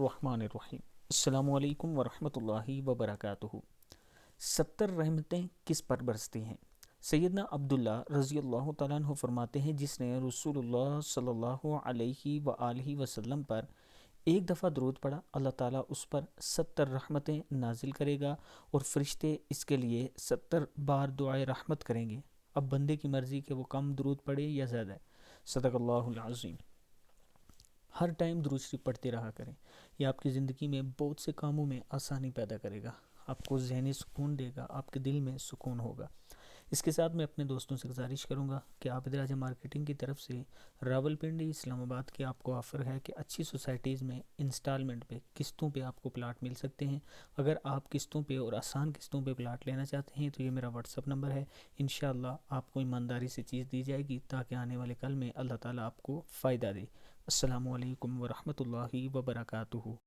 الرحمن الرحیم۔ السلام علیکم ورحمۃ اللہ وبرکاتہ۔ 70 رحمتیں کس پر برستی ہیں؟ سیدنا عبداللہ رضی اللہ تعالیٰ عنہ فرماتے ہیں، جس نے رسول اللہ صلی اللہ علیہ وآلہ وسلم پر ایک دفعہ درود پڑھا، اللہ تعالیٰ اس پر 70 رحمتیں نازل کرے گا اور فرشتے اس کے لیے 70 بار دعائے رحمت کریں گے۔ اب بندے کی مرضی کہ وہ کم درود پڑھے یا زیادہ۔ صدق اللہ العظیم۔ ہر ٹائم درود شریف پڑھتے رہا کریں، یہ آپ کی زندگی میں بہت سے کاموں میں آسانی پیدا کرے گا، آپ کو ذہنی سکون دے گا، آپ کے دل میں سکون ہوگا۔ اس کے ساتھ میں اپنے دوستوں سے گزارش کروں گا کہ عابد راجہ مارکیٹنگ کی طرف سے راولپنڈی اسلام آباد کے آپ کو آفر ہے کہ اچھی سوسائٹیز میں انسٹالمنٹ پہ، قسطوں پہ آپ کو پلاٹ مل سکتے ہیں۔ اگر آپ قسطوں پہ اور آسان قسطوں پہ پلاٹ لینا چاہتے ہیں تو یہ میرا واٹس اپ نمبر ہے، انشاءاللہ آپ کو ایمانداری سے چیز دی جائے گی تاکہ آنے والے کل میں اللہ تعالیٰ آپ کو فائدہ دے۔ السلام علیکم ورحمۃ اللہ وبرکاتہ۔